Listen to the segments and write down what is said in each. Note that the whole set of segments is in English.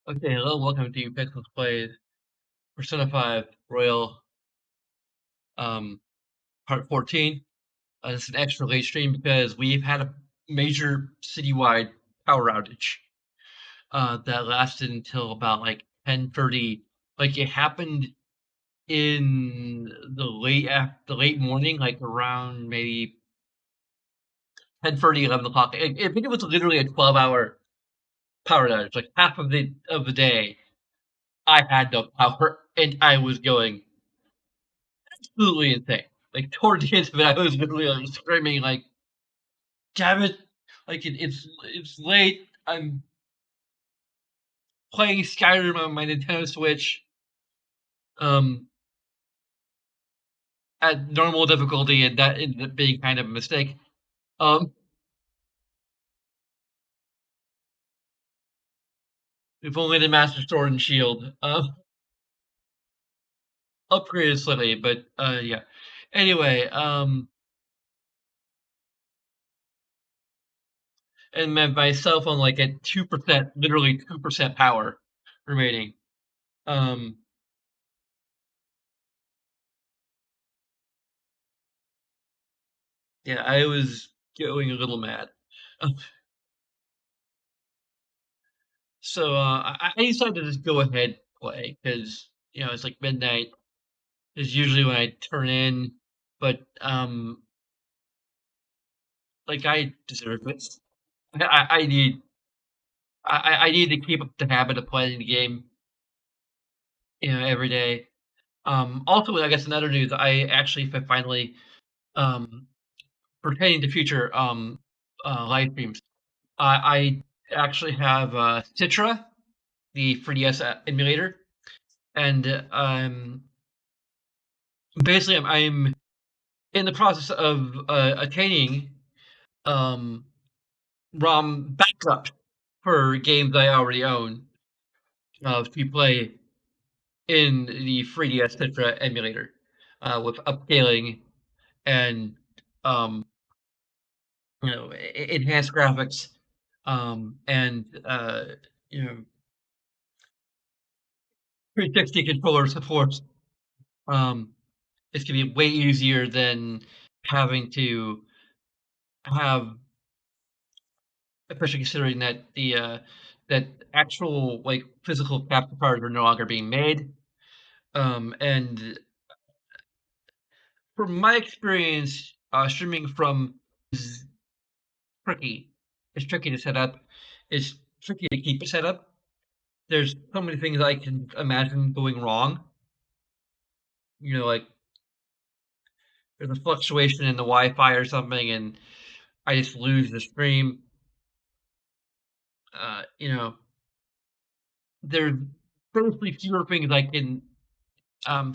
Okay, hello, welcome to Pixels Plays Persona 5 Royal um, Part 14. This is an extra late stream because we've had a major citywide power outage that lasted until about like 10:30. Like it happened in the late morning, like around maybe 10:30, 11 o'clock. I think it was literally a 12-hour power outage. Like half of the day, I had no power, and I was going absolutely insane. Like towards the end of it, I was literally like screaming, like, "Damn it! Like it's late. I'm playing Skyrim on my Nintendo Switch, um, at normal difficulty, and that ended up being kind of a mistake. Um, if only the Master Sword and Shield upgraded slightly, but yeah. Anyway, and my cell phone like at 2%, literally 2% power remaining. Um, yeah, I was going a little mad. So I decided to just go ahead play because it's like midnight is usually when I turn in, but like I deserve it. I need I need to keep up the habit of playing the game, every day. Also, I guess in other news, I actually finally um pertaining to future live streams. I actually have Citra, the 3DS emulator, and basically I'm in the process of attaining um, ROM backup for games I already own to play in the 3DS Tetra emulator with upscaling and um, enhanced graphics and you know 360 controller support. Um, it's gonna be way easier than having to have, especially considering that that actual like physical capture cards are no longer being made. And from my experience, streaming from is tricky. It's tricky to set up. It's tricky to keep it set up. There's so many things I can imagine going wrong. Like there's a fluctuation in the Wi-Fi or something, and I just lose the stream. Uh, you know, there's basically fewer things I can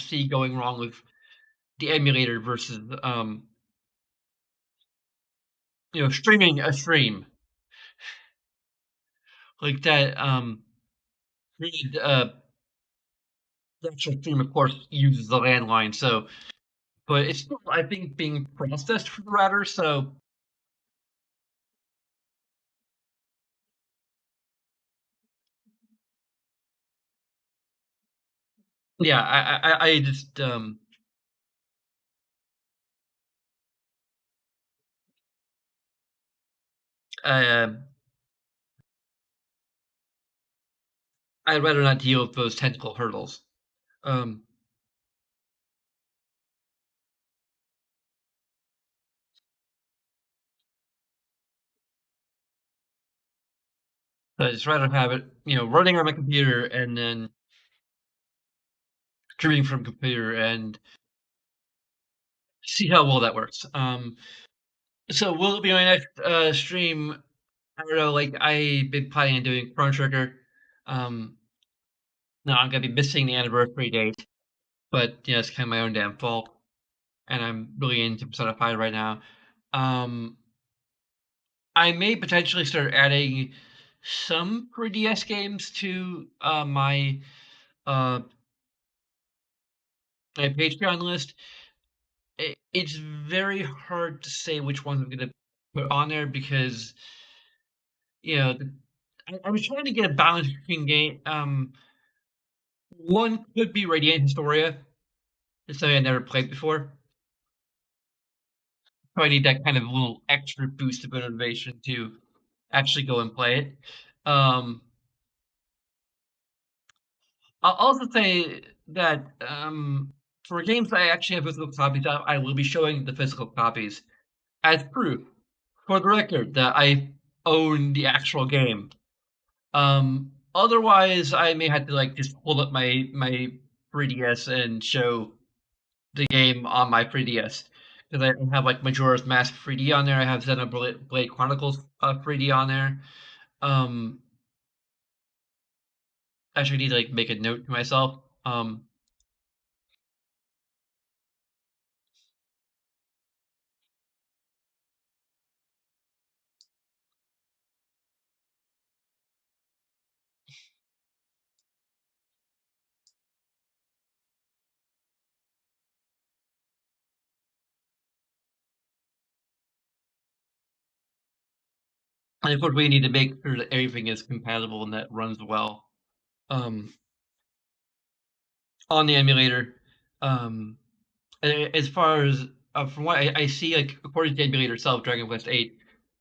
see going wrong with the emulator versus streaming a stream like that. Granted, the actual stream, of course, uses the landline, so but it's still, I think, being processed for the router. So yeah, I just uh, I'd rather not deal with those technical hurdles. Um, I just rather have it, running on my computer and then streaming from computer and see how well that works. So will it be my next stream? I don't know. Like I've been planning on doing Chrono Trigger. Um, no, I'm gonna be missing the anniversary date, but it's kind of my own damn fault. And I'm really into Persona 5 right now. Um, I may potentially start adding some 3DS games to uh, my Patreon list. It's very hard to say which ones I'm gonna put on there because you know I was trying to get a balance between game. One could be Radiant Historia. It's something I never played before. So I need that kind of little extra boost of motivation to actually go and play it. Um, I'll also say that for games that I actually have physical copies of, I will be showing the physical copies as proof for the record that I own the actual game. Otherwise, I may have to like just pull up my 3DS and show the game on my 3DS because I have like Majora's Mask 3D on there. I have Xenoblade Chronicles 3D on there. Um, I actually need to like make a note to myself. And of course, we need to make sure that everything is compatible and that runs well um, on the emulator. Um, as far as from what I see, like according to the emulator itself, Dragon Quest VIII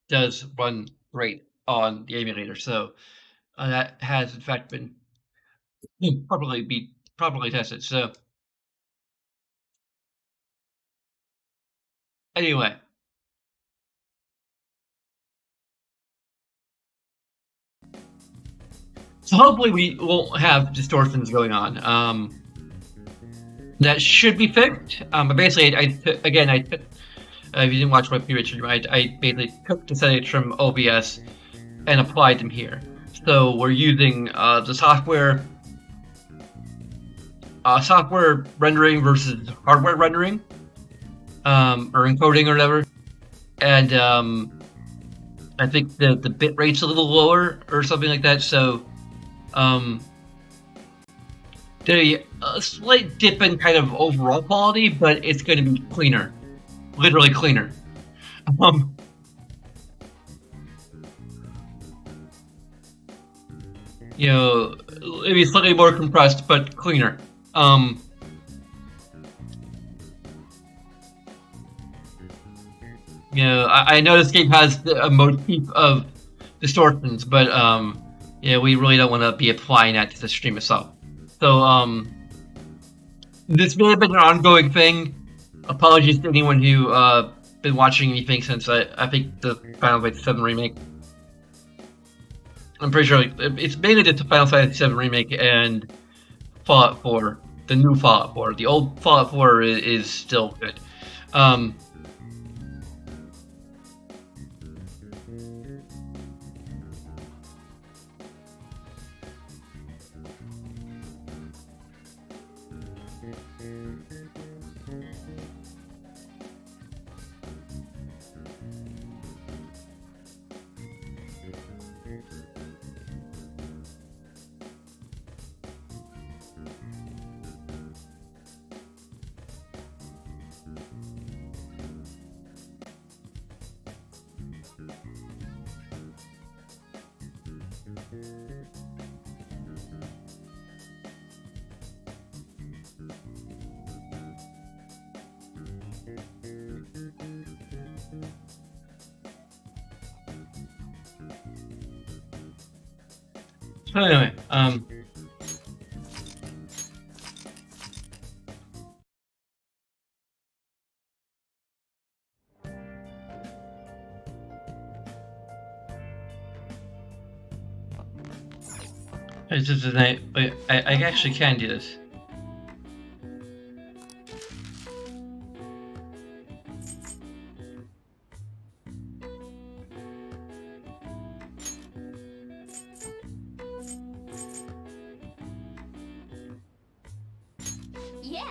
does run great on the emulator. So that has in fact been properly tested. So anyway, so hopefully we won't have distortions going on. That should be fixed. But basically, I took, if you didn't watch my previous stream, I basically took the settings from OBS and applied them here. So we're using the software rendering versus hardware rendering, or encoding or whatever. And I think the bit rate's a little lower or something like that. So there's a slight dip in kind of overall quality, but it's going to be cleaner, literally cleaner. You know, maybe slightly more compressed, but cleaner. You know, I know this game has a motif of distortions, but yeah, we really don't want to be applying that to the stream itself. So this may have been an ongoing thing. Apologies to anyone who been watching anything since I think the Final Fantasy VII remake. I'm pretty sure it's mainly just the Final Fantasy VII remake and Fallout 4, the new Fallout 4. The old Fallout 4 is still good. So anyway, it's just I actually can do this. Yeah.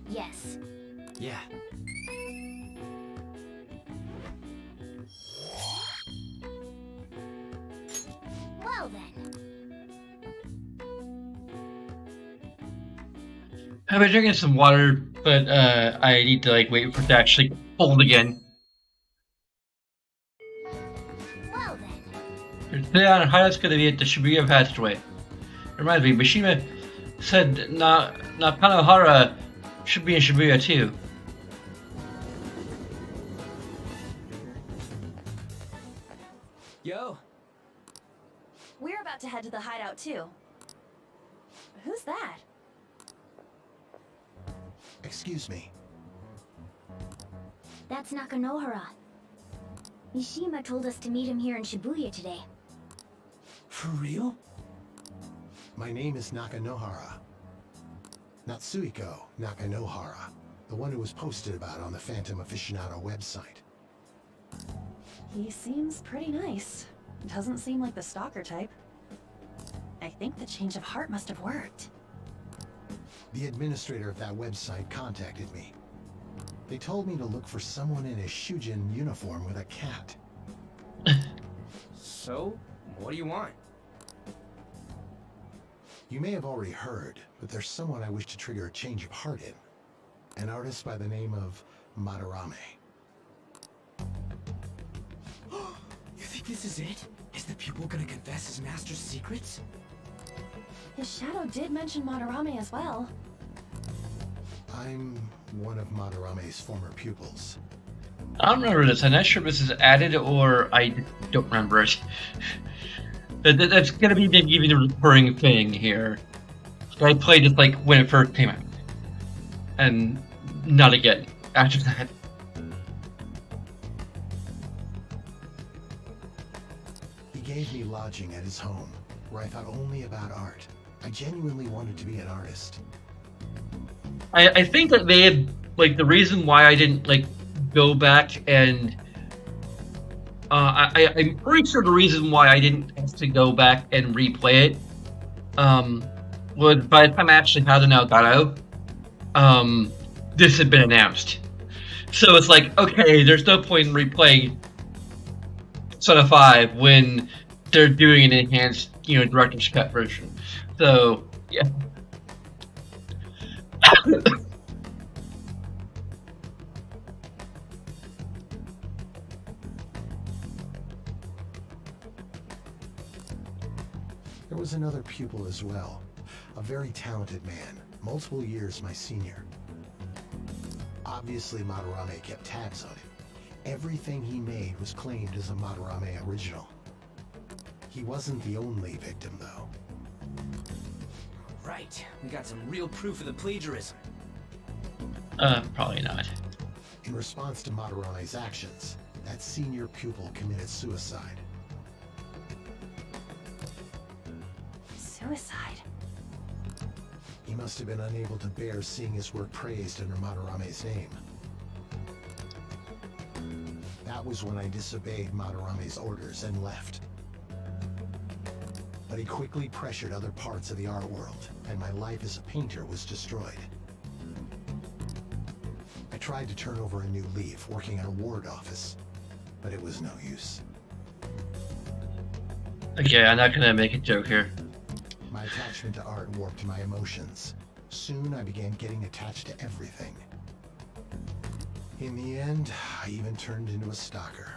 Yes. Yeah. Well then. I've been drinking some water, but I need to like wait for it to actually fold again. Well then. Today on Highlight's going to be at the Shibuya Passageway. Reminds me, Mishima said Nakanohara should be in Shibuya too. Yo, We're about to head to the hideout too. Who's that? Excuse me. That's Nakanohara. Mishima told us to meet him here in Shibuya today. for real? My name is Nakanohara. Natsuhiko Nakanohara. The one who was posted about on the Phantom Aficionado website. He seems pretty nice. Doesn't seem like the stalker type. I think the change of heart must have worked. The administrator of that website contacted me. They told me to look for someone in a Shujin uniform with a cat. So, what do you want? You may have already heard, but there's someone I wish to trigger a change of heart in. An artist by the name of Madarame. You think this is it? Is the pupil gonna confess his master's secrets? His shadow did mention Madarame as well. I'm one of Madarame's former pupils. I don't remember this. I'm not sure if this is added or I don't remember it. That's gonna be maybe even a recurring thing here. I played it like when it first came out, and not again after that. He gave me lodging at his home, where I thought only about art. I genuinely wanted to be an artist. I think that they had like the reason why I didn't like go back and I'm pretty sure the reason why I didn't have to go back and replay it was by the time I actually had an Elgato, this had been announced. So it's like, okay, there's no point in replaying Persona 5 when they're doing an enhanced, director's cut version. So, yeah. There was another pupil as well, a very talented man, multiple years my senior. Obviously, Madarame kept tabs on him. Everything he made was claimed as a Madarame original. He wasn't the only victim, though. Right, we got some real proof of the plagiarism. Probably not. In response to Madarame's actions, that senior pupil committed suicide. Suicide. He must have been unable to bear seeing his work praised under Madarame's name. That was when I disobeyed Madarame's orders and left. But he quickly pressured other parts of the art world, and my life as a painter was destroyed. I tried to turn over a new leaf, working at a ward office, but it was no use. Okay, I'm not gonna make a joke here. My attachment to art warped my emotions. Soon I began getting attached to everything. In the end, I even turned into a stalker.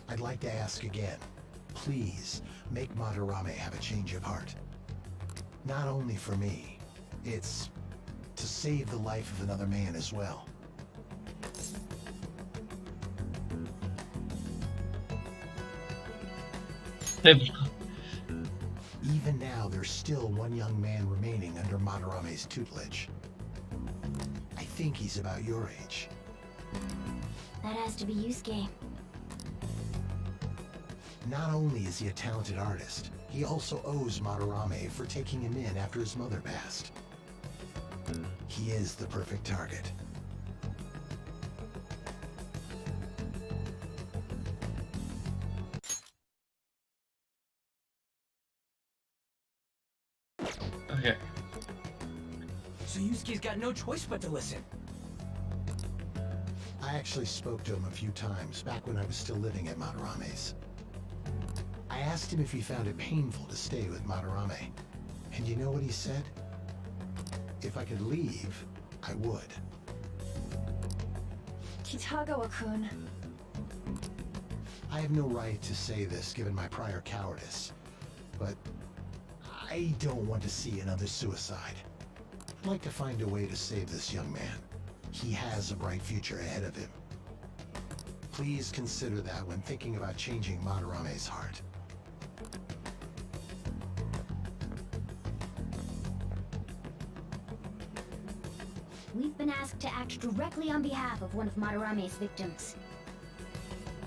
I'd like to ask again. Please, make Madarame have a change of heart. Not only for me, it's to save the life of another man as well. Even now, there's still one young man remaining under Madarame's tutelage. I think he's about your age. That has to be Yusuke. Not only is he a talented artist, he also owes Madarame for taking him in after his mother passed. He is the perfect target. Okay. So Yusuke's got no choice but to listen. I actually spoke to him a few times back when I was still living at Madarame's. I asked him if he found it painful to stay with Madarame. And you know what he said? If I could leave, I would. Kitagawa-kun. I have no right to say this given my prior cowardice, but I don't want to see another suicide. I'd like to find a way to save this young man. He has a bright future ahead of him. Please consider that when thinking about changing Madarame's heart. We've been asked to act directly on behalf of one of Madarame's victims.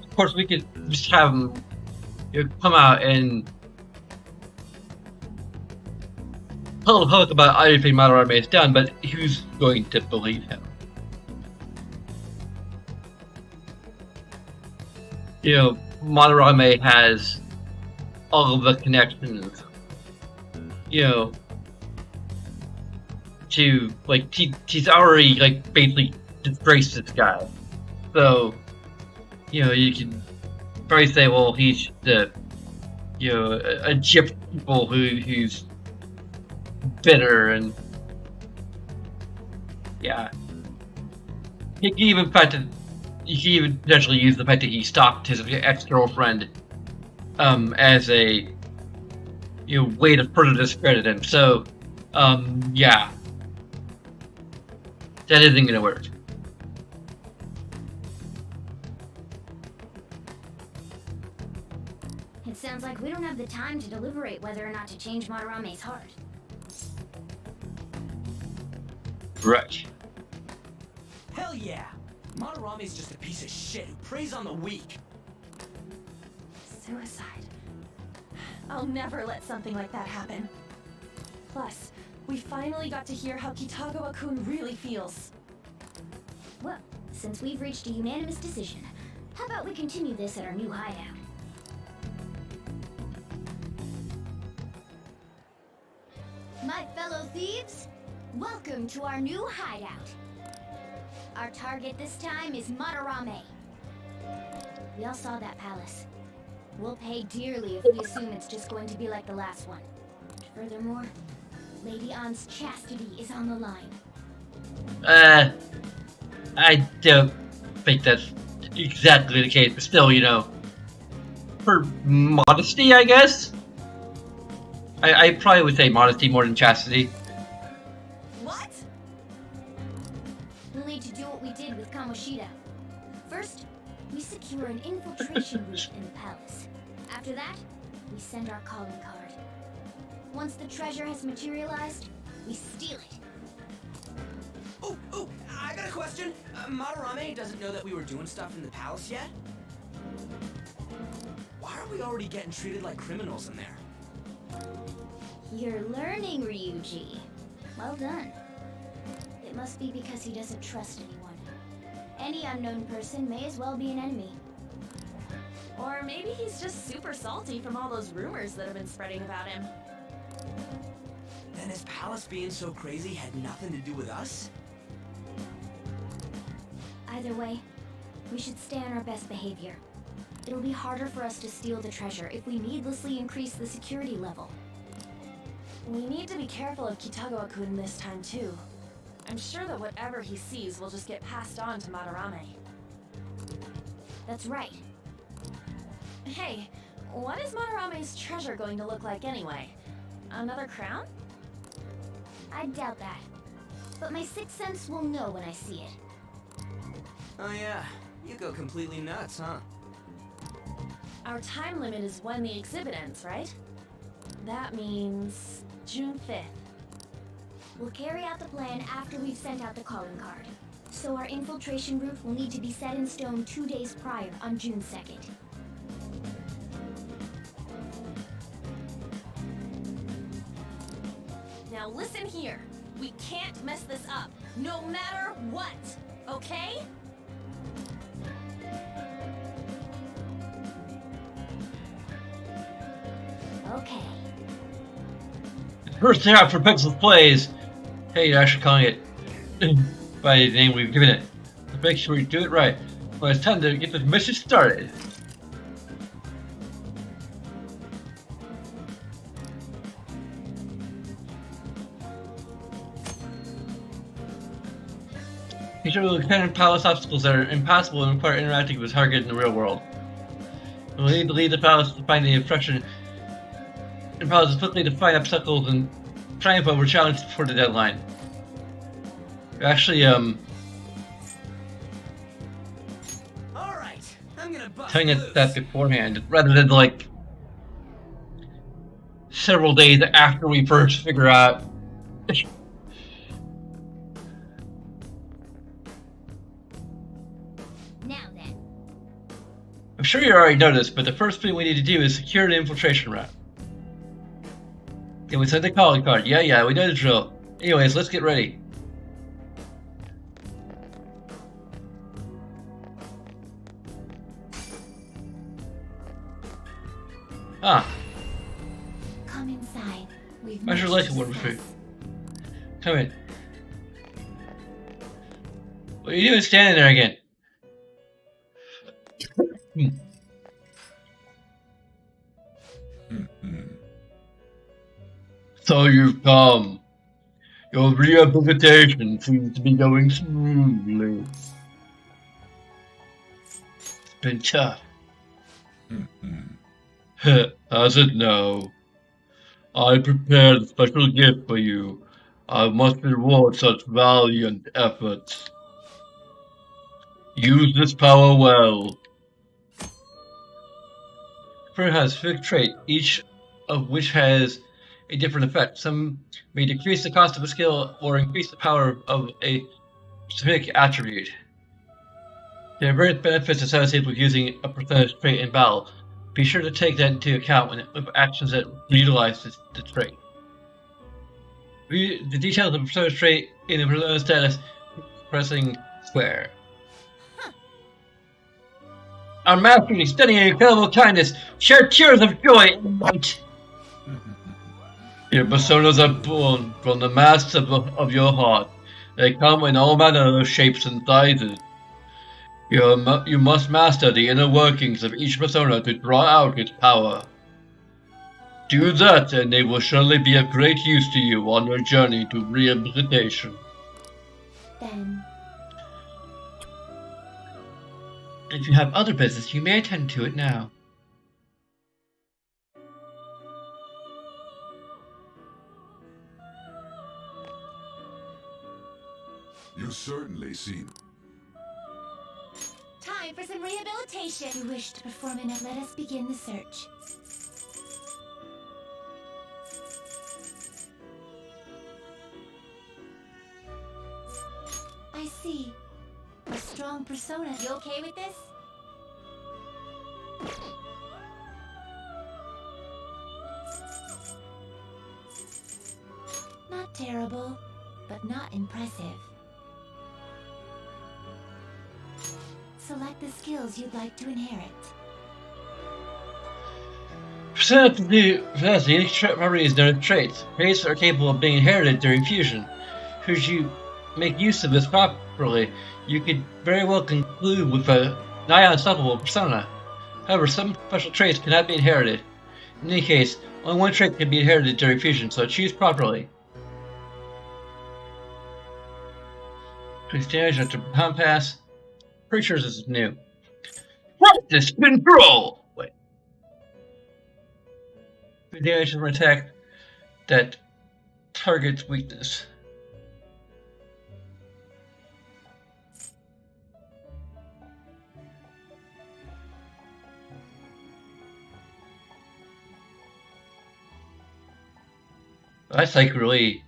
Of course, we could just have him come out and tell the public about everything Madarame has done, but who's going to believe him? You know, Madarame has all of the connections, you know, to, like, he's already, like, basically disgraced this guy. So, you know, you can probably say, well, he's the, you know, a gypsy people who's bitter and, yeah. You can even potentially use the fact that he stalked his ex-girlfriend as a, you know, way to further discredit him. So, yeah, that isn't gonna work. It sounds like we don't have the time to deliberate whether or not to change Madarame's heart. Right. Hell yeah! Madarame's just a piece of shit who preys on the weak. Suicide. I'll never let something like that happen. Plus, we finally got to hear how Kitagawa-kun really feels. Well, since we've reached a unanimous decision, how about we continue this at our new hideout? My fellow thieves, welcome to our new hideout. Our target this time is Madarame. We all saw that palace. We'll pay dearly if we assume it's just going to be like the last one. Furthermore, Lady Ann's chastity is on the line. I don't think that's exactly the case, but still, you know, for modesty, I guess? I probably would say modesty more than chastity. What? We'll need to do what we did with Kamoshida. First, we secure an infiltration route in the palace. After that, we send our calling card. Once the treasure has materialized, we steal it. Oh, I got a question. Madarame doesn't know that we were doing stuff in the palace yet? Why are we already getting treated like criminals in there? You're learning, Ryuji. Well done. It must be because he doesn't trust anyone. Any unknown person may as well be an enemy. Or maybe he's just super salty from all those rumors that have been spreading about him. Then his palace being so crazy had nothing to do with us? Either way, we should stay on our best behavior. It'll be harder for us to steal the treasure if we needlessly increase the security level. We need to be careful of Kitagawa-kun this time too. I'm sure that whatever he sees will just get passed on to Madarame. That's right. Hey, what is Madarame's treasure going to look like anyway? Another crown? I doubt that. But my sixth sense will know when I see it. Oh yeah, you go completely nuts, huh? Our time limit is when the exhibit ends, right? That means June 5th. We'll carry out the plan after we've sent out the calling card. So our infiltration route will need to be set in stone 2 days prior on June 2nd. Now listen here. We can't mess this up, no matter what, okay? Okay. First half for Pixel Plays. Hey, you're actually calling it by the name we've given it. So make sure we do it right. Well, it's time to get this mission started. Feature will encounter palace obstacles that are impossible and require interacting with a target in the real world. We'll need to lead the palace to find the obstruction. And palace quickly to find obstacles and triumph over challenges before the deadline. Actually, Alright, I'm gonna bust telling us loose. that beforehand, rather than like several days after we first figure out. Now then, I'm sure you already noticed, but the first thing we need to do is secure the infiltration route. Can we send the calling card? Yeah, we know the drill. Anyways, let's get ready. Ah, come inside. We've measure much like to one discuss. come in. What are you doing standing there again? So you've come. Your rehabilitation seems to be going smoothly. It's been tough. Has it now? I prepared a special gift for you. I must reward such valiant efforts. Use this power well. Prayer has 6 traits, each of which has a different effect. Some may decrease the cost of a skill or increase the power of a specific attribute. There are various benefits associated with using a percentage trait in battle. Be sure to take that into account with actions that utilize the trait. Read the details of the percentage trait in the persona status pressing square. Our master is studying incredible kindness. Share tears of joy and light. Your personas are born from the mass of your heart. They come in all manner of shapes and sizes. You must master the inner workings of each persona to draw out its power. Do that, and they will surely be of great use to you on your journey to rehabilitation. Then, If you have other business, you may attend to it now. You certainly seem. time for some rehabilitation. If you wish to perform in it, let us begin the search. I see. A strong persona. You okay with this? Not terrible, but not impressive. Select the skills you'd like to inherit. Possess unique properties known as traits. Traits are capable of being inherited during fusion. Should you make use of this properly, you could very well conclude with a nigh unstoppable persona. However, some special traits cannot be inherited. In any case, only one trait can be inherited during fusion, so choose properly. Increase damage after compass. Pretty sure this is new. Practice control! Wait. Damage from an attack that targets weakness. That's like really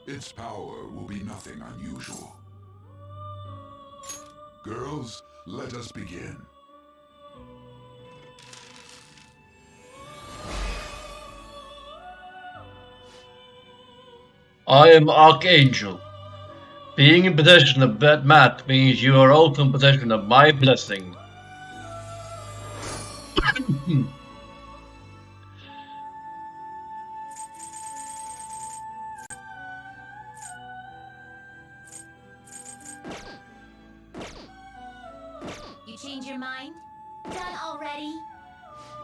Its power will be nothing unusual. Girls, let us begin. I am Archangel. Being in possession of that map means you are also in possession of my blessing. You change your mind? Done already?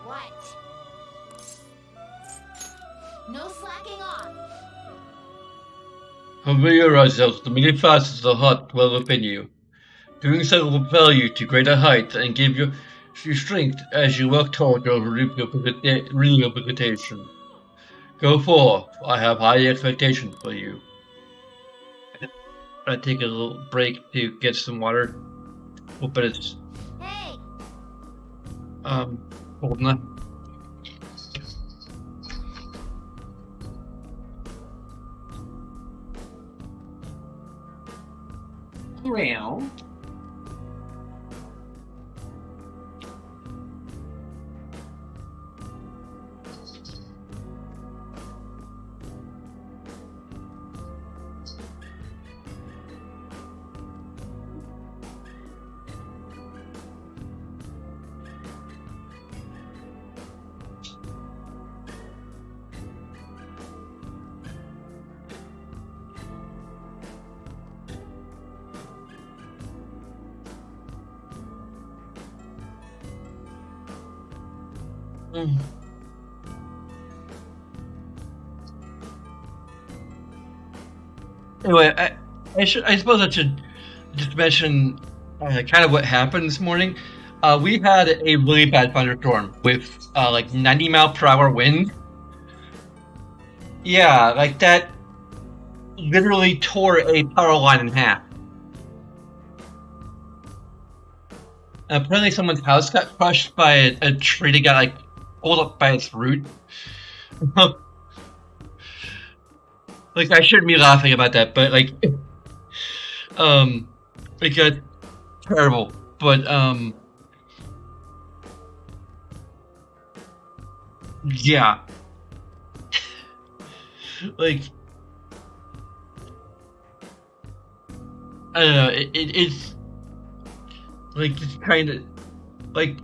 What? No slacking off. Familiar yourselves, the many facets of the heart dwell within you. Doing so will propel you to greater heights and give you strength as you work toward your rehabilitation. Go forth, I have high expectations for you. I take a little break to get some water. But it's Hey, cold enough. Well. Anyway, I suppose I should just mention kind of what happened this morning. We had a really bad thunderstorm with like 90-mile-per-hour wind. Yeah, like that literally tore a power line in half. Apparently someone's house got crushed by a tree that got like pulled up by its root. Like I shouldn't be laughing about that, but like it got terrible. But yeah. Like I don't know, it's like just kind of like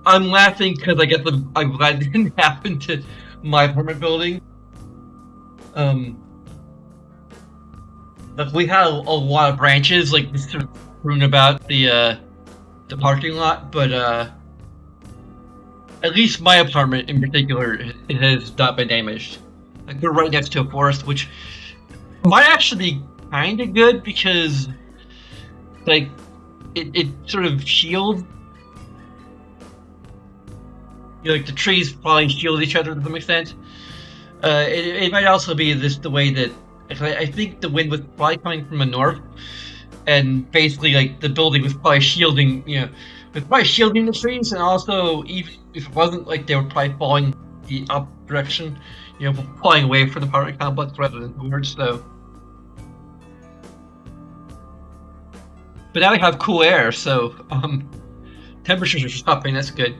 I'm laughing because I guess I'm glad it didn't happen to my apartment building. Like we had a lot of branches like just sort of strewn about the parking lot, but at least my apartment in particular it has not been damaged. Like we're right next to a forest, which might actually be kind of good because like it sort of shields. You know, like the trees probably shield each other to some extent. It might also be the way that I think the wind was probably coming from the north, and basically like the building was probably shielding. You know, was probably shielding the trees, and also even if it wasn't, like they were probably falling the opposite direction. You know, falling away from the apartment complex rather than towards. So, but now we have cool air, so temperatures are dropping. That's good.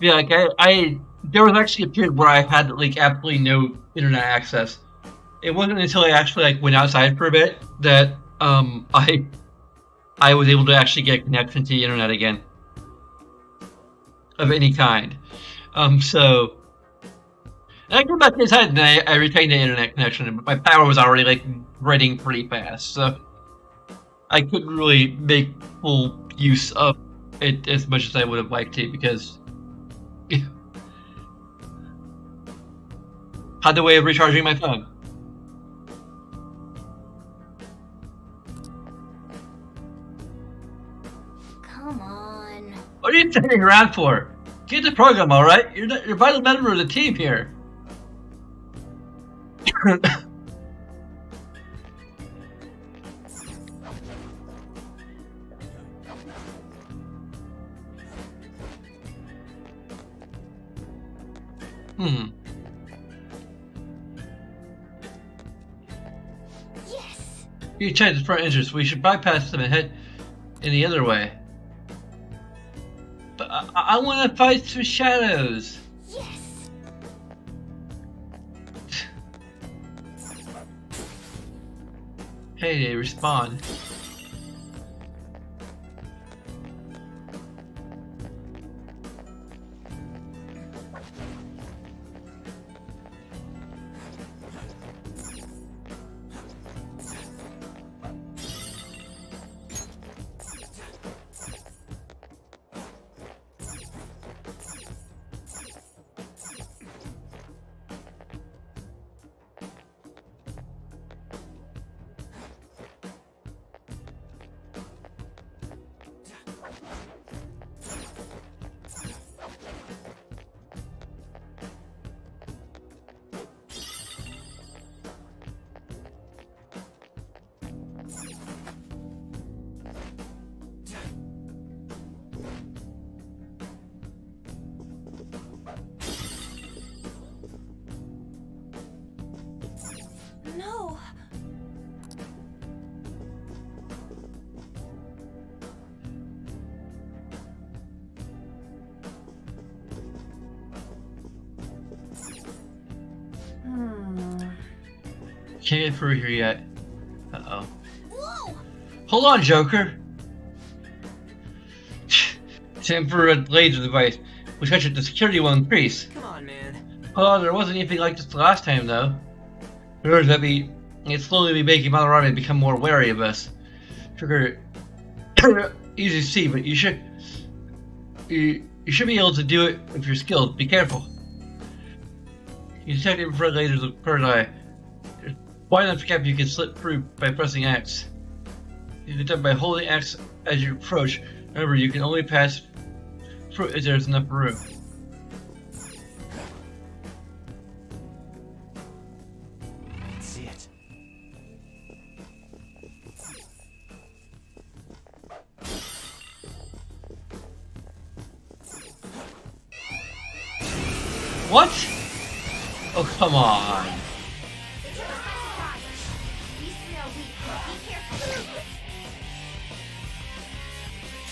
Yeah, like there was actually a period where I had like absolutely no internet access. It wasn't until I actually like went outside for a bit that I was able to actually get a connection to the internet again of any kind. So and I came back inside and I retained the internet connection, but my power was already like running pretty fast, so I couldn't really make full use of it as much as I would have liked to because had the way of recharging my phone. come on. What are you standing around for? Get the program, all right? You're a vital member of the team here. Yes. You check the front entrance. We should bypass them and head in the other way. But I want to fight some shadows. Yes. Hey, they respawn. No. Can't get through here yet. Uh-oh. Whoa! Hold on, Joker! Temporary laser device. We catch it, the security will increase. Come on, man. Oh, there wasn't anything like this the last time, though. Remember that it's slowly be making Malarame become more wary of us. Trigger, easy to see, but you should be able to do it if you're skilled. Be careful. You detect infrared lasers with third eye. Wide enough gap you can slip through by pressing X. You can detect by holding X as you approach. Remember, you can only pass through if there's enough room. Let's see it. What? Oh, come on. It took us by surprise. These three are weak. Be careful.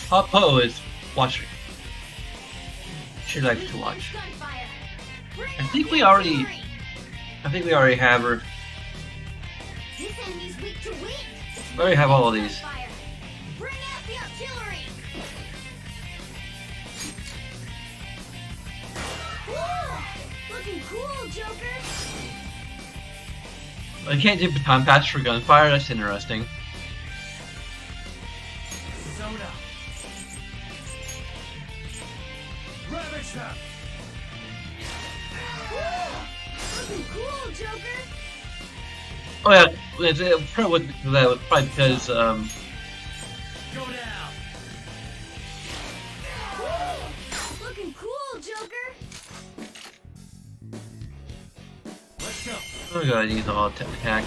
Popo is watching. She likes to watch. Gunfire. Bring I out think the we already artillery. have her. This enemy's weak to wind. We already have all of these. Gunfire. Bring out the artillery. Whoa! Looking cool, Joker. I can't do baton pass for gunfire. That's interesting. Soda. Ravage them. Looking cool, Joker. Oh yeah, it's probably because Go down. Looking cool, Joker. Let's go. oh god, I need the all attack.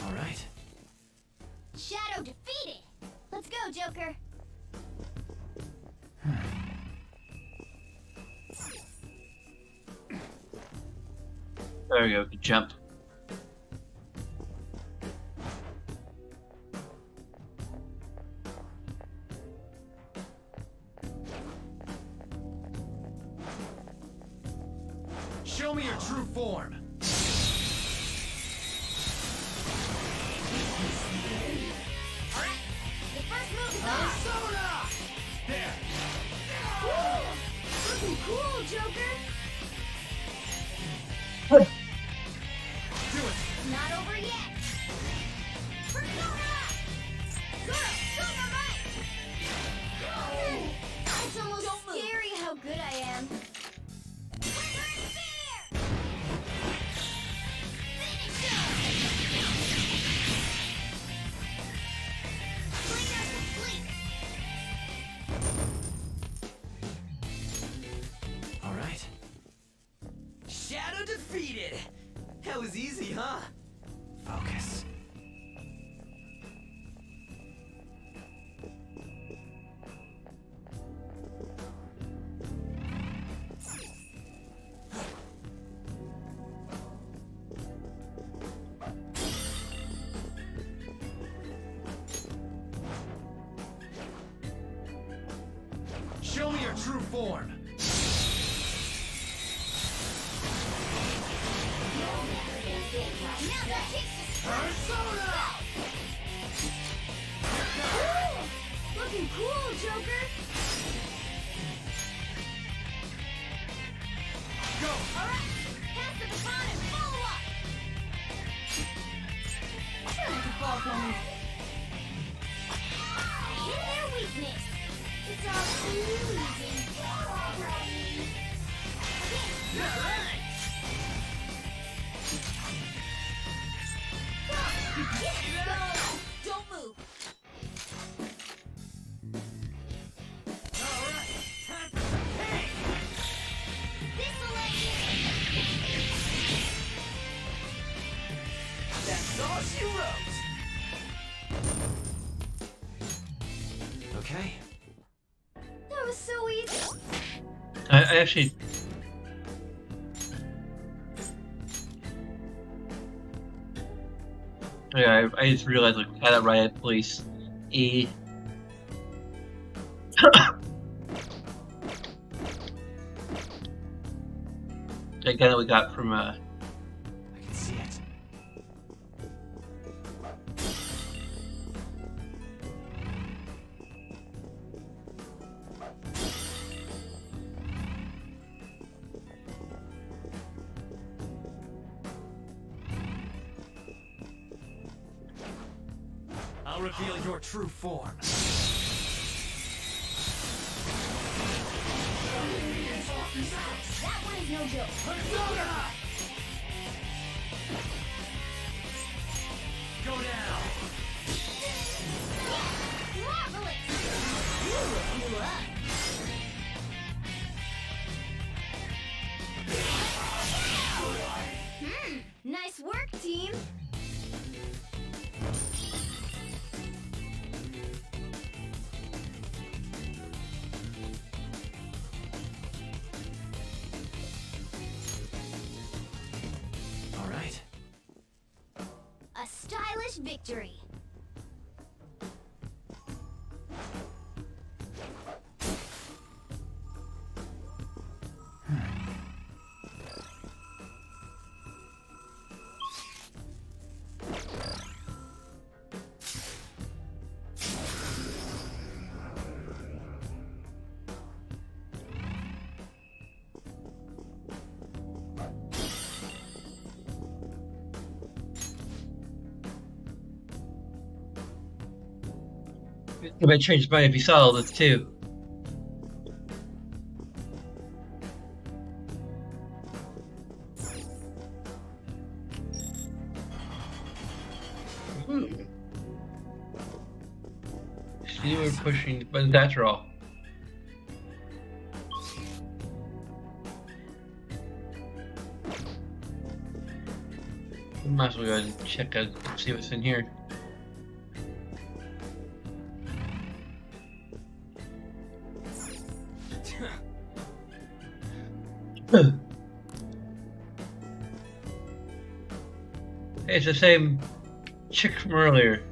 All right. Shadow defeated. Let's go, Joker. There we go. Good jump. Show me your true form. All right. The first move is on. Soda. There. Looking cool, Joker. Do it. Not over yet. Persona! Zoro, Dynamite! It's almost scary how good I am. Trigger and fear! Finish him! Cleaner complete. All right. Shadow defeated. That was easy, huh? Focus. your true form. Persona! Looking cool, Joker. Go! Alright, pass the baton and follow up. Sure, you can fall for me. Hit their weakness. It's all too easy. Don't move. Alright, time for some pain! This'll let That's all she wrote! Okay. That was so easy. I actually. Yeah, I just realized like had it right at police. E. That guy that we got from I can see it. I'll reveal your true form. That one is no joke. Persona! Go down! Marvelous! You look you up. Nice work, team. All right. A stylish victory. I might change mine if you saw all this too. See, we're pushing buttons after all. We might as well go ahead and check out, see what's in here. Hey, it's the same chick from earlier.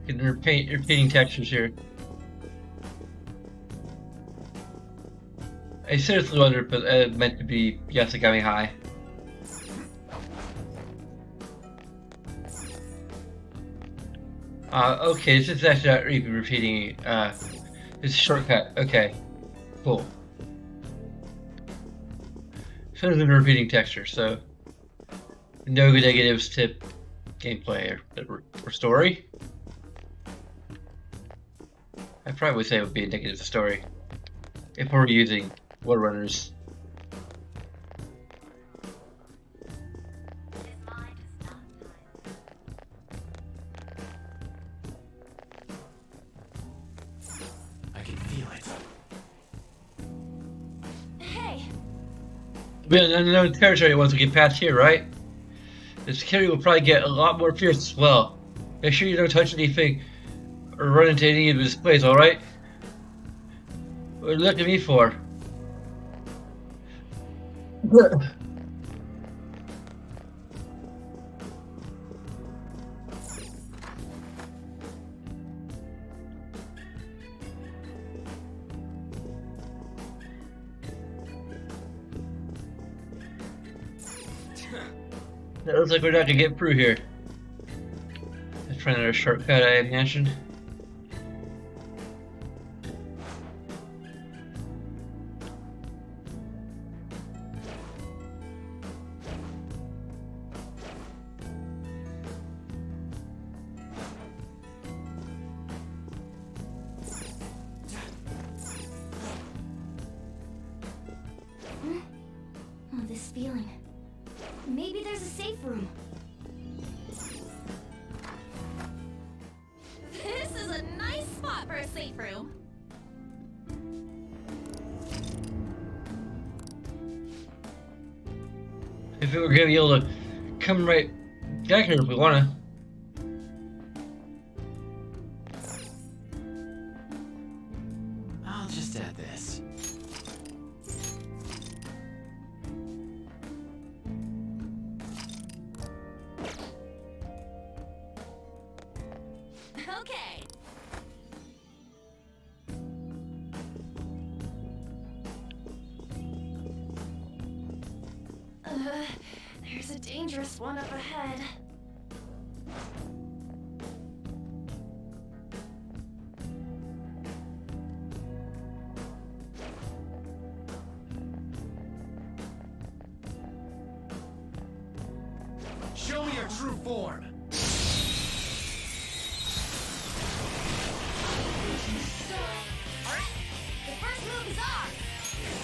Getting repeating textures here. I seriously wonder if it meant to be Yasagami High. Okay, this is actually not even repeating. It's a shortcut. Okay, cool. So it's a repeating texture, so no negatives to gameplay or story. I probably would say it would be a negative to story if we're using War Runners. I can feel it. Hey, We're in unknown territory once we get past here, right? The security will probably get a lot more fierce as well. Make sure you don't touch anything or run into any of the displays, alright? What are you looking at me for? It looks like we're not gonna get through here. Let's try another shortcut, I imagine. Oh, this feeling. Maybe there's a safe room. This is a nice spot for a safe room. If we were gonna be able to come right back here if we wanna. I'll just add this. Okay. There's a dangerous one up ahead. Show me your true form. Alright, the first move is ours.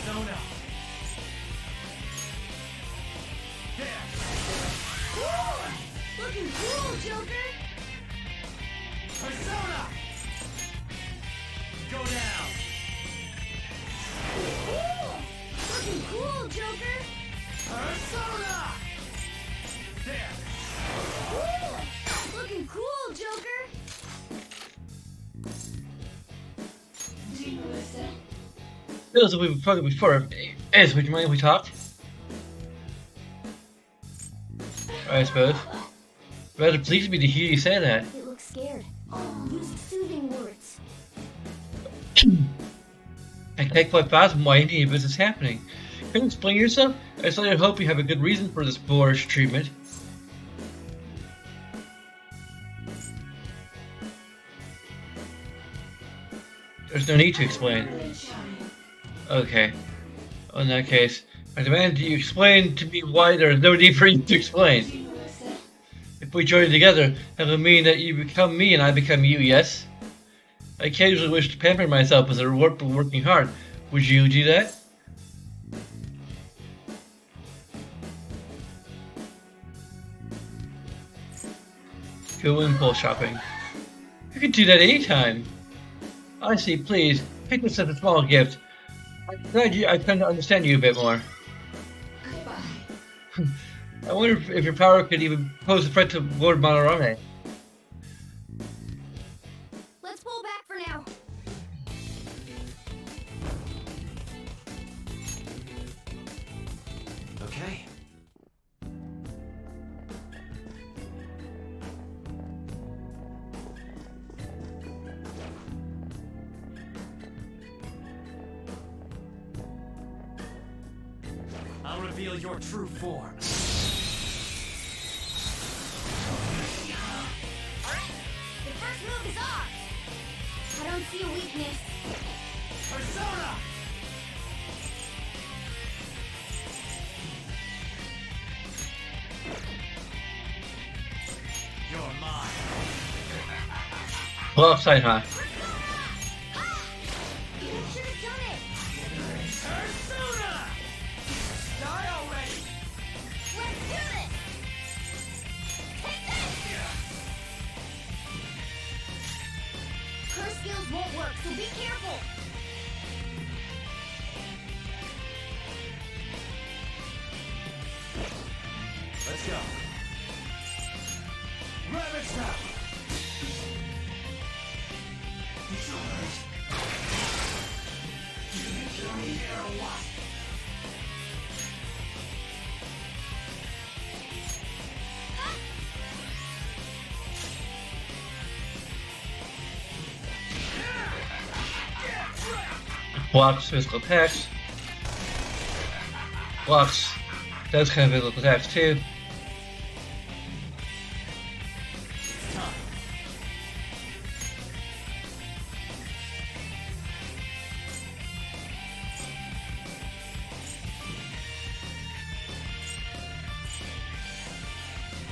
Persona. There. Woo! Looking cool, Joker. Persona. Go down. Woo! Looking cool, Joker. Persona. There. Woo! Looking cool, Joker. Feels like we've talked before. Ace, would you mind if we talked? I suppose. Rather pleased me to hear you say that. It looks scared. Use soothing words. I can't quite fathom why any of this is happening. Can you explain yourself? I certainly hope you have a good reason for this boorish treatment. There's no need to explain. Okay. In that case, I demand that you explain to me why there is no need for you to explain. If we join together, that will mean that you become me and I become you, yes? I occasionally wish to pamper myself as a reward for working hard. Would you do that? Go impulse shopping. You can do that anytime. I see, please, pick this as a small gift. I'm glad I kind of understand you a bit more. I wonder if your power could even pose a threat to Lord Madarame. Let's pull back for now. Okay. I'll reveal your true form. Alright, the first move is ours. I don't see a weakness. Persona! You're mine. Well, offside, huh? You should have done it. Persona! Die already! Let's do this. Take this. Curse skills won't work, so be careful. Let's go. Ravage now! Blocks physical attacks. Blocks That's kind of physical attacks too.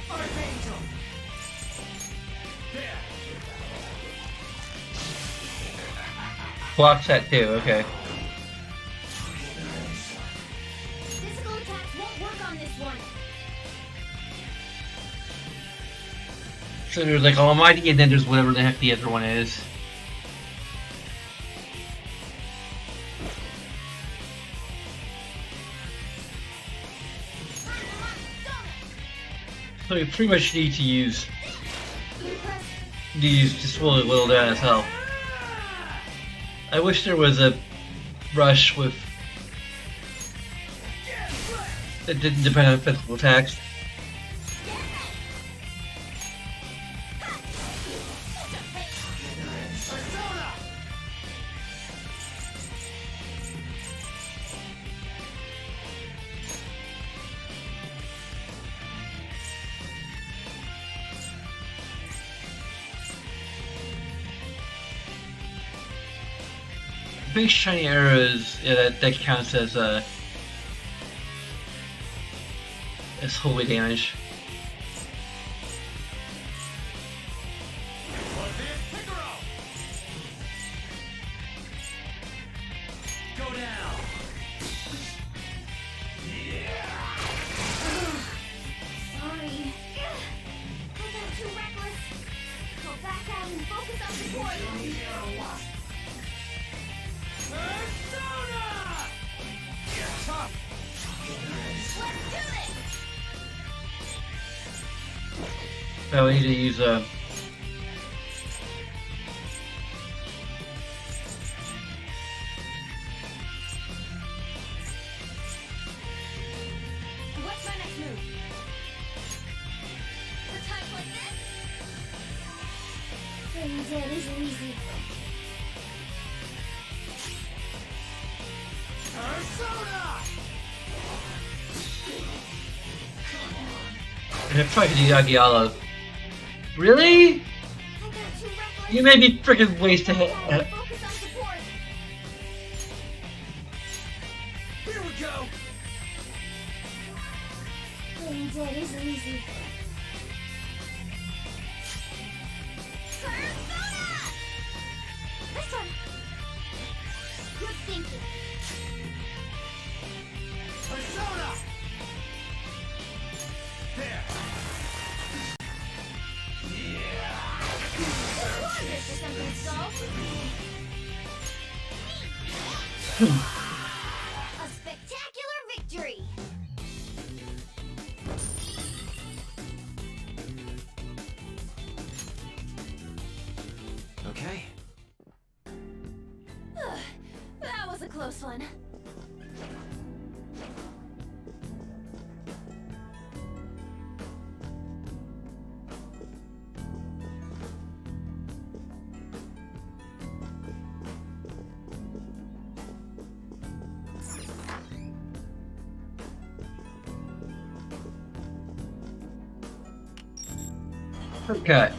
Archangel! There! Block set too, okay. Physical attacks won't work on this one. So there's like Almighty and then there's whatever the heck the other one is. So you pretty much need to use these to slow whittle down his health. I wish there was a rush with that didn't depend on physical attacks. Persona! Big shiny arrows, yeah, that counts as holy damage. Picaro! Go down! Sorry. I got too reckless. Go back out and focus on support. Persona! Tough! Let's do this! I would need to use What's my next move? For times like this? Staying dead isn't easy. Persona! I probably could use Agiala. Really? I got too reckless. You made me freaking waste a hit. Focus on support. Here we go! Staying dead isn't easy. Persona! This one. Good thinking. Persona! There! This is something solved. A spectacular victory! Okay. That was a close one. Okay.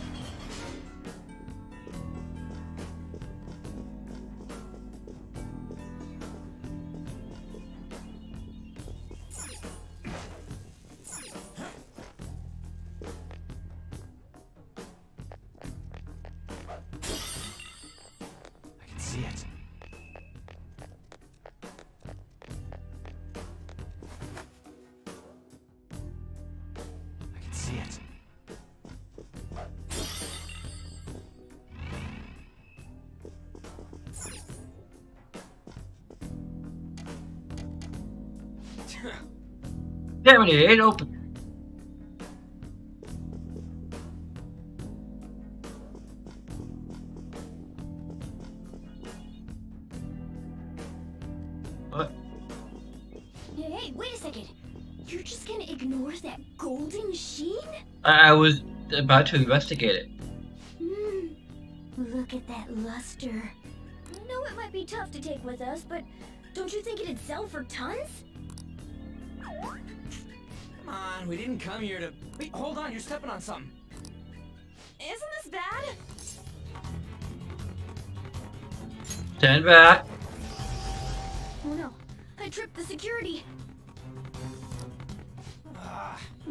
I can see it. I can see it. Damn it, it ain't open. What? Hey, wait a second. You're just gonna ignore that golden sheen? I was about to investigate it. Look at that luster. I know it might be tough to take with us, but don't you think it'd sell for tons? on, we didn't come here to... Wait, hold on, you're stepping on something. Isn't this bad? Stand back. Oh no, I tripped the security.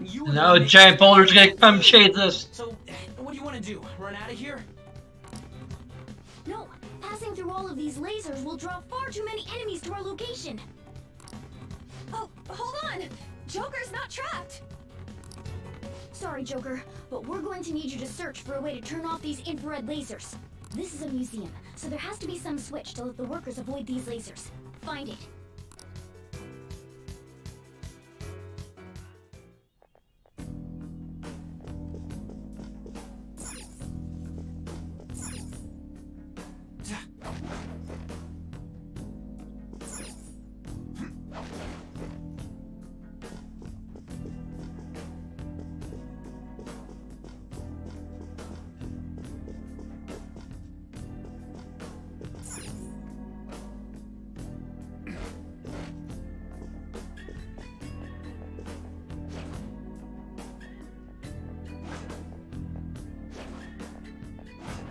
You were Now the a one giant making- boulder's gonna come chase us. So, what do you want to do? Run out of here? No, passing through all of these lasers will draw far too many enemies to our location. Oh, hold on! Joker's not trapped! Sorry, Joker, but we're going to need you to search for a way to turn off these infrared lasers. This is a museum, so there has to be some switch to let the workers avoid these lasers. Find it.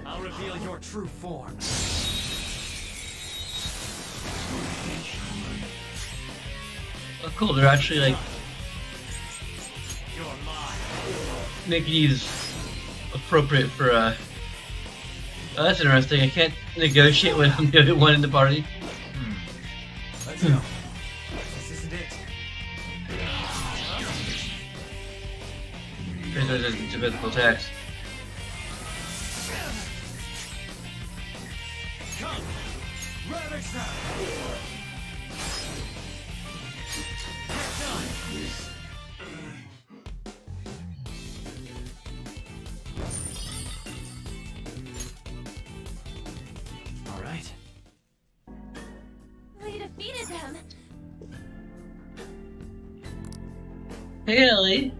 I'll reveal your true form. Oh, cool. They're actually like You're mine. making these appropriate for Oh, that's interesting. I can't negotiate when I'm the only one in the party. Let's go. This isn't it. There's a physical text. Come! Ravage them! Get done! All right. We defeated them! Hey, Ellie.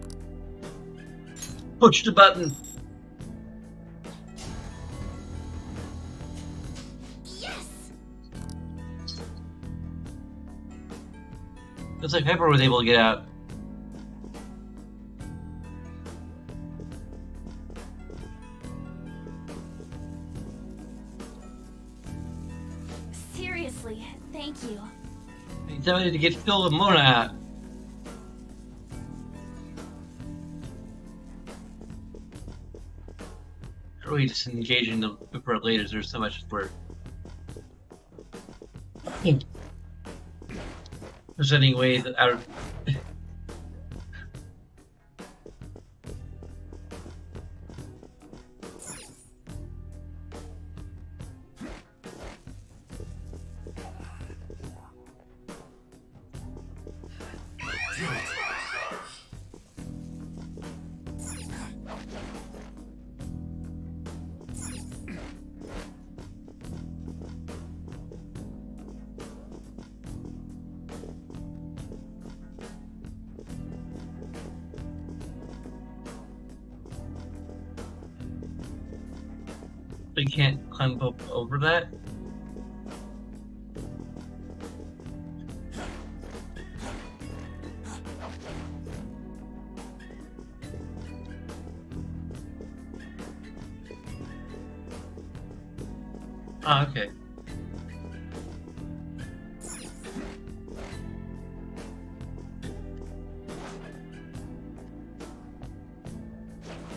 Push the button. Yes! Looks like Pepper was able to get out. Seriously, thank you. Need somebody to get Phil and Mona out. Really just engaging the Pepper lasers. There's so much for presenting ways out of. You can't climb up over that. Ah, okay.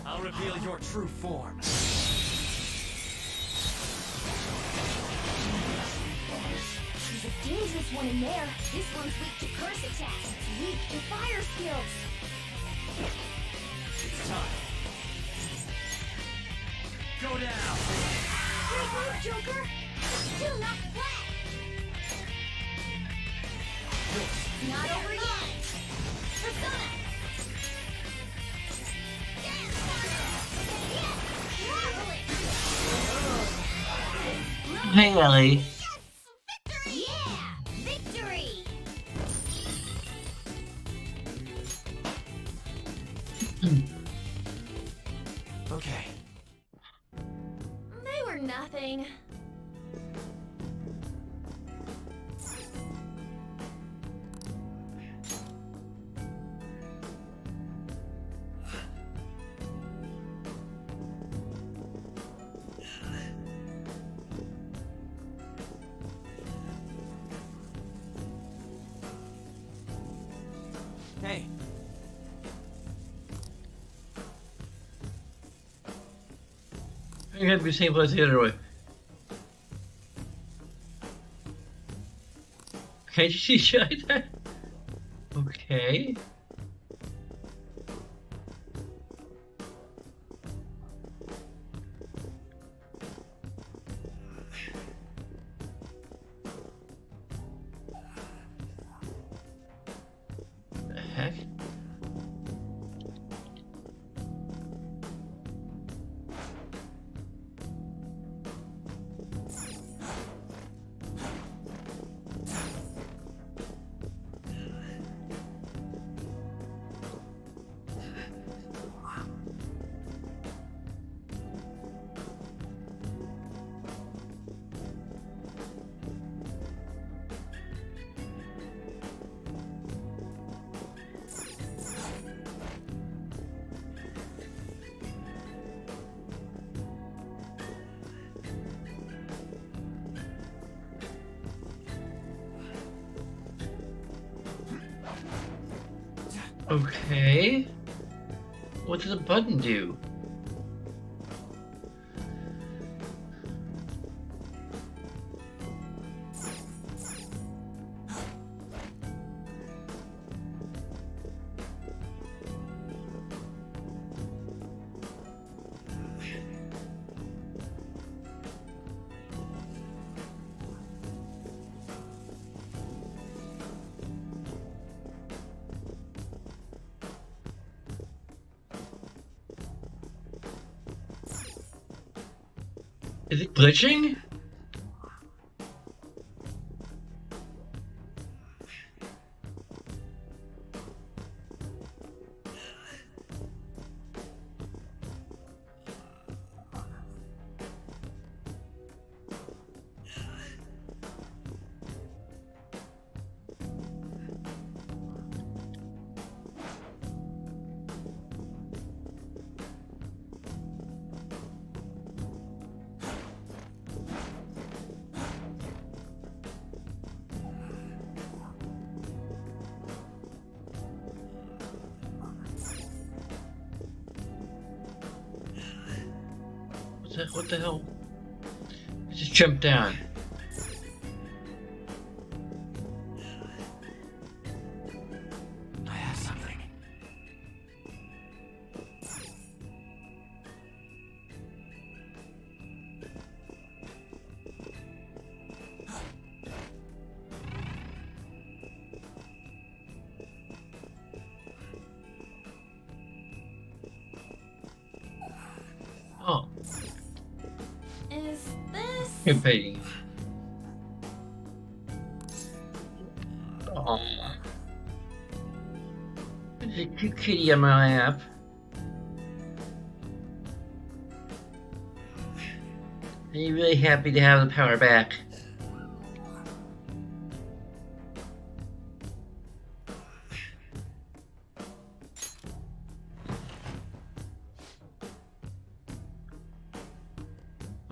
I'll reveal your true form. There's a dangerous one in there. This one's weak to curse attacks. It's weak to fire skills. It's time. Go down. Great move, Joker! Do not flat! Not over yet! Persona! Marvelous! Hey, Ellie. Victory! Yeah! Victory! Okay. They were nothing. You're gonna be the same place the other way. Can't you see shit like that? Okay. The heck? Okay. What does the button do? Is it glitching? What the hell? I just jumped down. I have something. Oh, Is this... good painting. Oh, there's a cute kitty on my lap. Are you really happy to have the power back?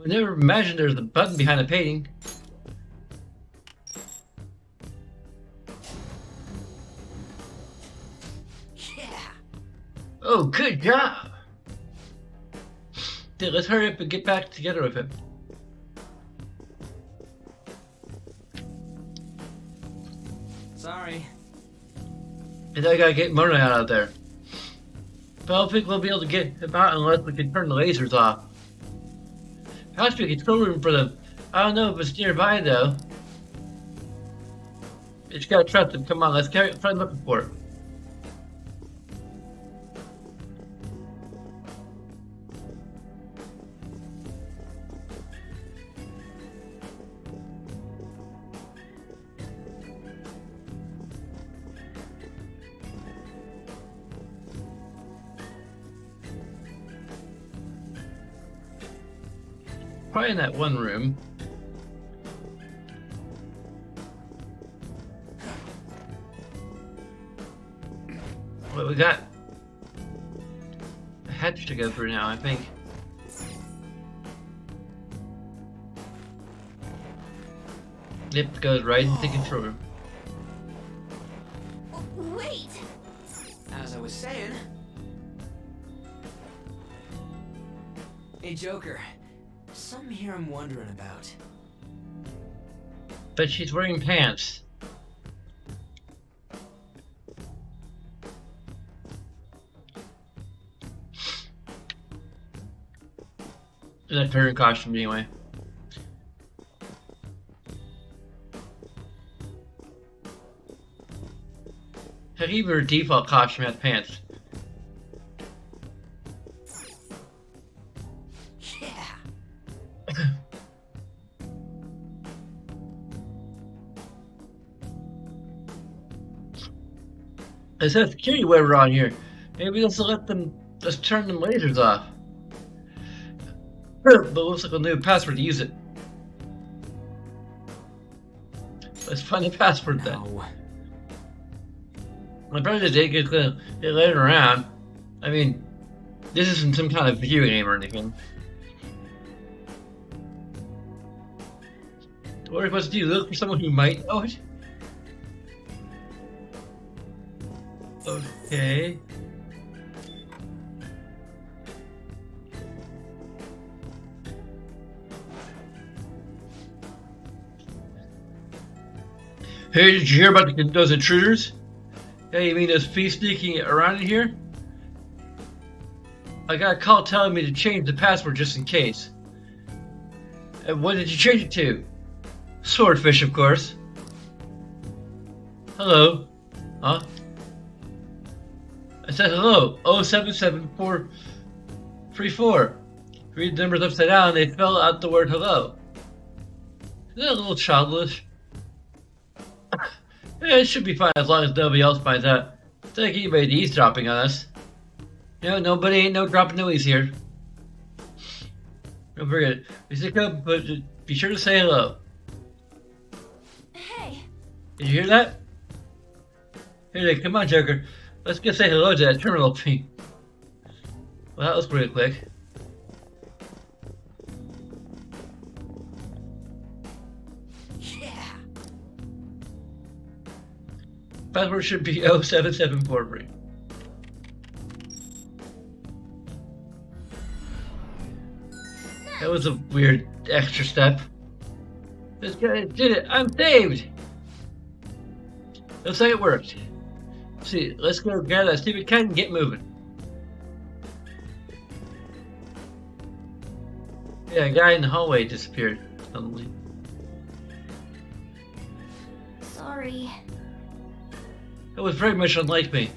I never imagined there was a button behind the painting. Yeah. Oh, good job! Dude, let's hurry up and get back together with him. Sorry. And I gotta get Mona out there. But I don't think we'll be able to get him out unless we can turn the lasers off. Perhaps we can control room for them. I don't know if it's nearby though. You just gotta trust him. Come on, let's try looking for it. Probably in that one room. Well, we got a hatch to go through now, I think. Yep, goes right into the control room. Wait! As I was saying. Hey, Joker. Something here I'm wondering about. But she's wearing pants. That's her costume anyway. Heck, even her default costume has pants. Yeah. It says security waiver on here. Maybe let's turn them lasers off. But it looks like a new password to use it. Let's find the password then. No. My brother did get later around. I mean, this isn't some kind of video game or anything. What are we supposed to do? Look for someone who might know it? Okay. Hey, did you hear about those intruders? Hey, you mean those thieves sneaking around in here? I got a call telling me to change the password just in case. And what did you change it to? Swordfish, of course. Hello. Huh? I said hello. 077434. Read the numbers upside down, they spell out the word hello. Isn't that a little childish? Yeah, it should be fine as long as nobody else finds out. It's like anybody eavesdropping on us. You know, nobody ain't no dropping noise here. Don't forget, we stick up, but be sure to say hello. Hey, Did you hear that? Hey, come on, Joker. Let's go say hello to that terminal thing. Well, that was pretty quick. Yeah. Password should be 07743. That was a weird extra step. This guy did it. I'm saved. Looks like it worked. See, let's go grab that stupid kite and get moving. Yeah, a guy in the hallway disappeared suddenly. Sorry. That was very much unlike me.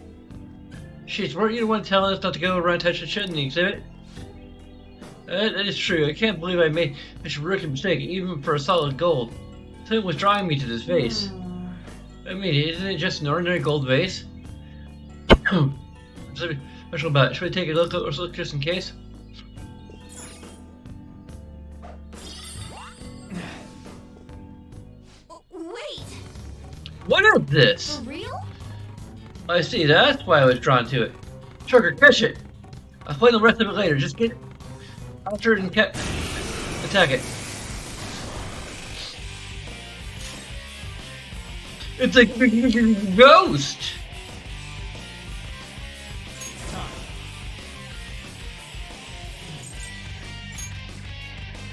Sheesh, weren't you the one telling us not to go around touching shit in the exhibit? That is true. I can't believe I made such a rookie mistake, even for a solid gold. Something was drawing me to this vase. I mean, isn't it just an ordinary gold vase? What's so special about it? Should we take a look just in case? Wait! What is this? For real? I see, that's why I was drawn to it. Sugar, catch it! I'll play the rest of it later. Just get after it and attack it. It's a ghost!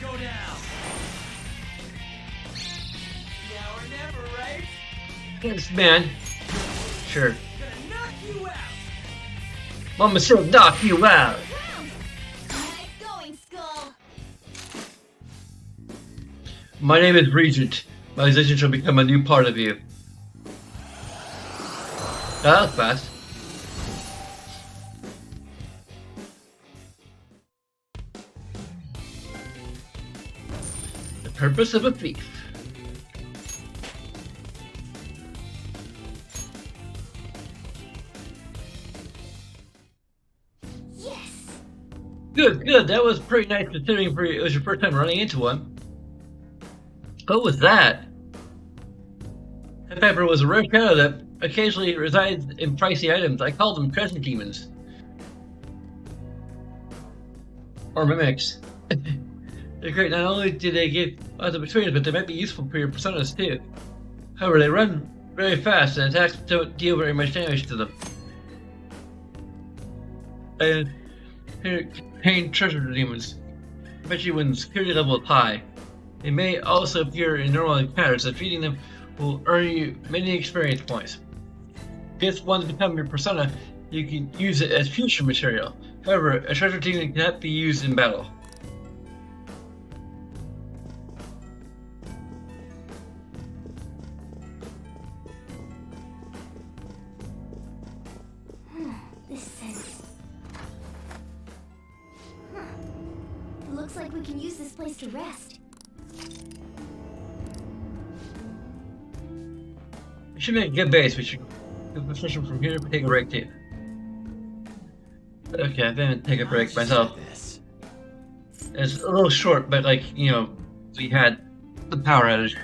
Go now. Now or never, right? Yes, man. Sure. Gonna knock you out. Mama said knock you out. Nice going, Skull. My name is Regent. My position shall become a new part of you. That was fast. The purpose of a thief. Yes. Good, good. That was pretty nice considering it was your first time running into one. What was that? That pepper was a rare shadow that occasionally resides in pricey items. I call them treasure demons. Or mimics. They're great. Not only do they give lots of experience, but they might be useful for your personas too. However, they run very fast and attacks don't deal very much damage to them. And here contain treasure demons. especially when security level is high. They may also appear in normal encounters, and defeating them will earn you many experience points. If ones become your persona, you can use it as future material. However, a treasure demon cannot be used in battle. This says... Huh. It looks like we can use this place to rest. We should make a good base. We should position from here. Take a break too. Okay, I'm gonna take a break myself. This. It's a little short, but like we had the power outage.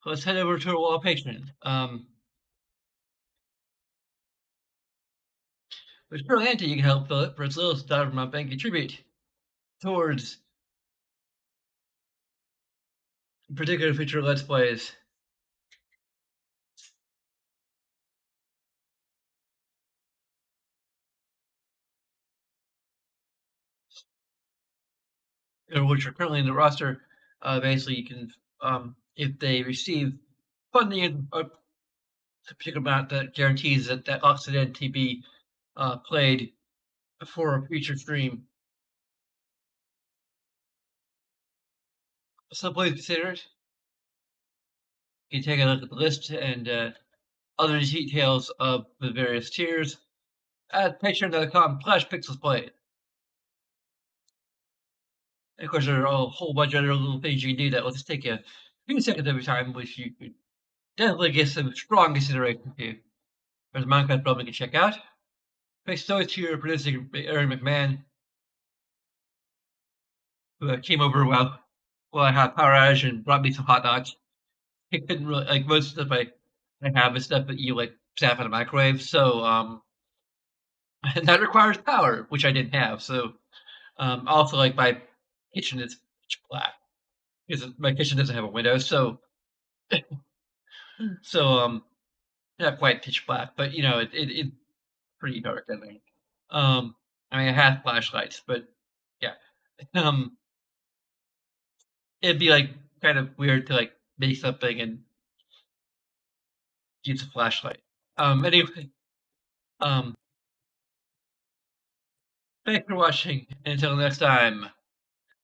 Let's head over to our wall patron. With Pearl Ante, you can help fill it for as little as $1 per month and contribute towards particular future Let's Plays. Which are currently in the roster. Basically, you can, if they receive funding in a particular amount that guarantees that that Occident to be played for a future stream. So please consider it. You can take a look at the list and other details of the various tiers at patreon.com/pixelsplayed. And of course, there are a whole bunch of other little things you can do that will just take you a few seconds every time, which you could definitely get some strong consideration to. There's a Minecraft film you can check out. Thanks so much to your producer, Aaron McMahon, who came over while I had power outage and brought me some hot dogs. I couldn't really like most stuff I have is stuff that you like zap in a microwave, so and that requires power, which I didn't have. So also like my kitchen is pitch black because my kitchen doesn't have a window, so not quite pitch black, but it's pretty dark in there. I mean I have flashlights, but yeah. Um it'd be like kind of weird to like make something and use a flashlight. Anyway, um thanks for watching. Until next time.